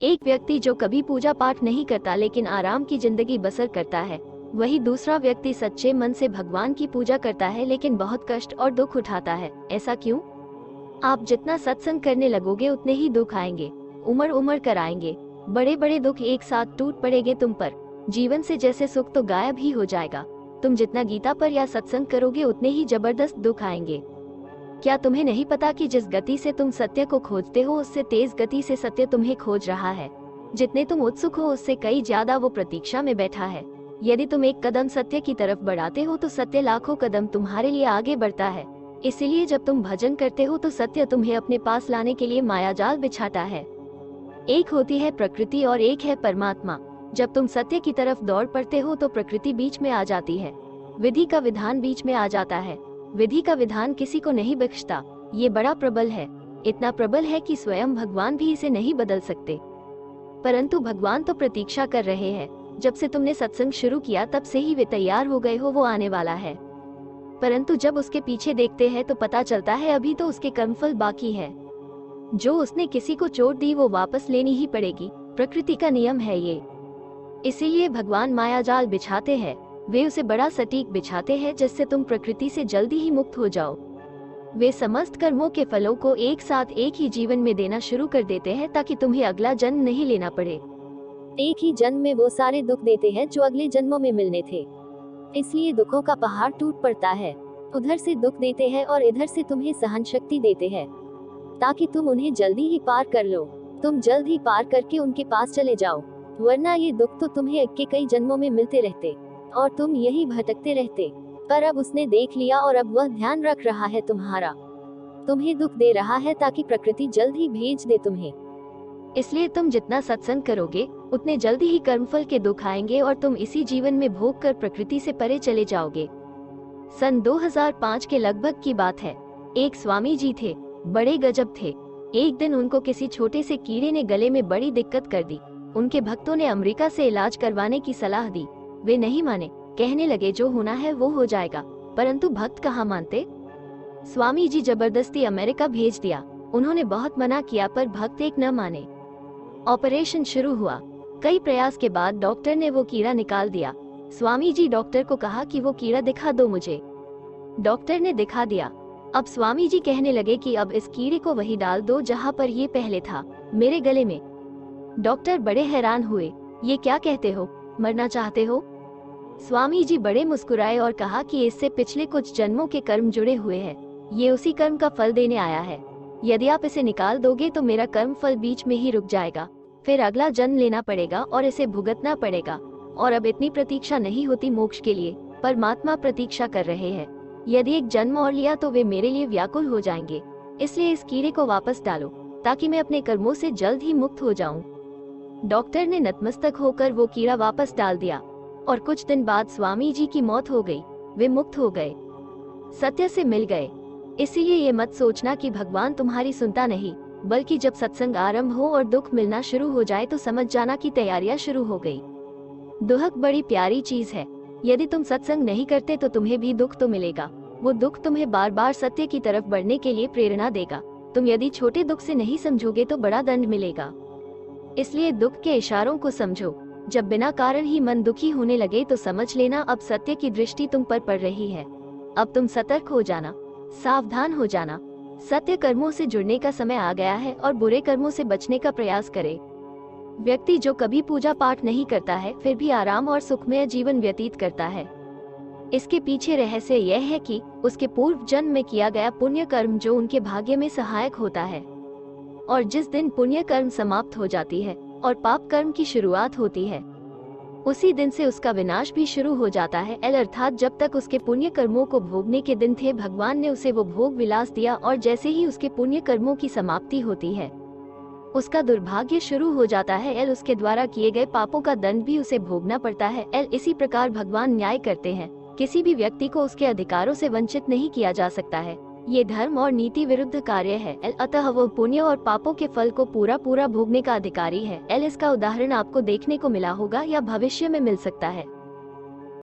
एक व्यक्ति जो कभी पूजा पाठ नहीं करता लेकिन आराम की जिंदगी बसर करता है, वही दूसरा व्यक्ति सच्चे मन से भगवान की पूजा करता है लेकिन बहुत कष्ट और दुख उठाता है। ऐसा क्यों? आप जितना सत्संग करने लगोगे उतने ही दुख आएंगे, उमड़ उमड़ कर आएंगे। बड़े बड़े दुख एक साथ टूट पड़ेंगे तुम पर। जीवन से जैसे सुख तो गायब ही हो जाएगा। तुम जितना गीता पर या सत्संग करोगे उतने ही जबरदस्त दुख आएंगे। क्या तुम्हें नहीं पता कि जिस गति से तुम सत्य को खोजते हो उससे तेज गति से सत्य तुम्हें खोज रहा है। जितने तुम उत्सुक हो उससे कई ज्यादा वो प्रतीक्षा में बैठा है। यदि तुम एक कदम सत्य की तरफ बढ़ाते हो तो सत्य लाखों कदम तुम्हारे लिए आगे बढ़ता है। इसीलिए जब तुम भजन करते हो तो सत्य तुम्हें अपने पास लाने के लिए मायाजाल बिछाता है। एक होती है प्रकृति और एक है परमात्मा। जब तुम सत्य की तरफ दौड़ पड़ते हो तो प्रकृति बीच में आ जाती है, विधि का विधान बीच में आ जाता है। विधि का विधान किसी को नहीं बख्शता। ये बड़ा प्रबल है, इतना प्रबल है कि स्वयं भगवान भी इसे नहीं बदल सकते। परंतु भगवान तो प्रतीक्षा कर रहे हैं। जब से तुमने सत्संग शुरू किया तब से ही वे तैयार हो गए हो, वो आने वाला है। परंतु जब उसके पीछे देखते हैं तो पता चलता है अभी तो उसके कर्मफल बाकी है। जो उसने किसी को चोट दी वो वापस लेनी ही पड़ेगी, प्रकृति का नियम है ये। इसीलिए भगवान मायाजाल बिछाते हैं। वे उसे बड़ा सटीक बिछाते हैं जिससे तुम प्रकृति से जल्दी ही मुक्त हो जाओ। वे समस्त कर्मों के फलों को एक साथ एक ही जीवन में देना शुरू कर देते हैं ताकि तुम्हें अगला जन्म नहीं लेना पड़े। एक ही जन्म में वो सारे दुख देते हैं जो अगले जन्मों में मिलने थे। इसलिए दुखों का पहाड़ टूट पड़ता है। उधर से दुख देते हैं और इधर से तुम्हें सहन शक्ति देते हैं ताकि तुम उन्हें जल्दी ही पार कर लो। तुम जल्द ही पार करके उनके पास चले जाओ, वरना ये दुख तो तुम्हें अगले कई जन्मों में मिलते रहते और तुम यही भटकते रहते। पर अब उसने देख लिया और अब वह ध्यान रख रहा है तुम्हारा। तुम्हें दुख दे रहा है ताकि प्रकृति जल्द ही भेज दे तुम्हें। इसलिए तुम जितना सत्संग करोगे उतने जल्दी ही कर्मफल के दुख आएंगे और तुम इसी जीवन में भोग कर प्रकृति से परे चले जाओगे। सन 2005 के लगभग की बात है। एक स्वामी जी थे, बड़े गजब थे। एक दिन उनको किसी छोटे से कीड़े ने गले में बड़ी दिक्कत कर दी। उनके भक्तों ने अमेरिका से इलाज करवाने की सलाह दी। वे नहीं माने, कहने लगे जो होना है वो हो जाएगा। परंतु भक्त कहाँ मानते। स्वामी जी जबरदस्ती अमेरिका भेज दिया। उन्होंने बहुत मना किया पर भक्त एक न माने। ऑपरेशन शुरू हुआ। कई प्रयास के बाद डॉक्टर ने वो कीड़ा निकाल दिया। स्वामी जी डॉक्टर को कहा कि वो कीड़ा दिखा दो मुझे। डॉक्टर ने दिखा दिया। अब स्वामी जी कहने लगे कि अब इस कीड़े को वही डाल दो जहाँ पर ये पहले था, मेरे गले में। डॉक्टर बड़े हैरान हुए, ये क्या कहते हो, मरना चाहते हो? स्वामी जी बड़े मुस्कुराए और कहा कि इससे पिछले कुछ जन्मों के कर्म जुड़े हुए हैं, ये उसी कर्म का फल देने आया है। यदि आप इसे निकाल दोगे तो मेरा कर्म फल बीच में ही रुक जाएगा, फिर अगला जन्म लेना पड़ेगा और इसे भुगतना पड़ेगा। और अब इतनी प्रतीक्षा नहीं होती मोक्ष के लिए, परमात्मा प्रतीक्षा कर रहे हैं। यदि एक जन्म और लिया तो वे मेरे लिए व्याकुल हो जाएंगे। इसलिए इस कीड़े को वापस डालो ताकि मैं अपने कर्मों से जल्द ही मुक्त हो जाऊं। डॉक्टर ने नतमस्तक होकर वो कीड़ा वापस डाल दिया और कुछ दिन बाद स्वामी जी की मौत हो गई। वे मुक्त हो गए, सत्य से मिल गए। इसीलिए ये मत सोचना कि भगवान तुम्हारी सुनता नहीं, बल्कि जब सत्संग आरंभ हो और दुख मिलना शुरू हो जाए तो समझ जाना कि तैयारियां शुरू हो गई। दुख बड़ी प्यारी चीज है। यदि तुम सत्संग नहीं करते तो तुम्हें भी दुख तो मिलेगा। वो दुख तुम्हें बार बार सत्य की तरफ बढ़ने के लिए प्रेरणा देगा। तुम यदि छोटे दुख से नहीं समझोगे तो बड़ा दंड मिलेगा। इसलिए दुख के इशारों को समझो। जब बिना कारण ही मन दुखी होने लगे तो समझ लेना अब सत्य की दृष्टि तुम पर पड़ रही है। अब तुम सतर्क हो जाना, सावधान हो जाना। सत्य कर्मों से जुड़ने का समय आ गया है और बुरे कर्मों से बचने का प्रयास करे। व्यक्ति जो कभी पूजा पाठ नहीं करता है फिर भी आराम और सुखमय जीवन व्यतीत करता है। इसके पीछे रहस्य यह है कि उसके पूर्व जन्म में किया गया पुण्य कर्म जो उनके भाग्य में सहायक होता है। और जिस दिन पुण्य कर्म समाप्त हो जाती है और पाप कर्म की शुरुआत होती है, उसी दिन से उसका विनाश भी शुरू हो जाता है। अर्थात जब तक उसके पुण्य कर्मों को भोगने के दिन थे भगवान ने उसे वो भोग विलास दिया, और जैसे ही उसके पुण्य कर्मों की समाप्ति होती है उसका दुर्भाग्य शुरू हो जाता है। उसके द्वारा किए गए पापों का दंड भी उसे भोगना पड़ता है। इसी प्रकार भगवान न्याय करते हैं। किसी भी व्यक्ति को उसके अधिकारों से वंचित नहीं किया जा सकता है। ये धर्म और नीति विरुद्ध कार्य है। अतः वो पुण्य और पापों के फल को पूरा पूरा भोगने का अधिकारी है। इसका उदाहरण आपको देखने को मिला होगा या भविष्य में मिल सकता है।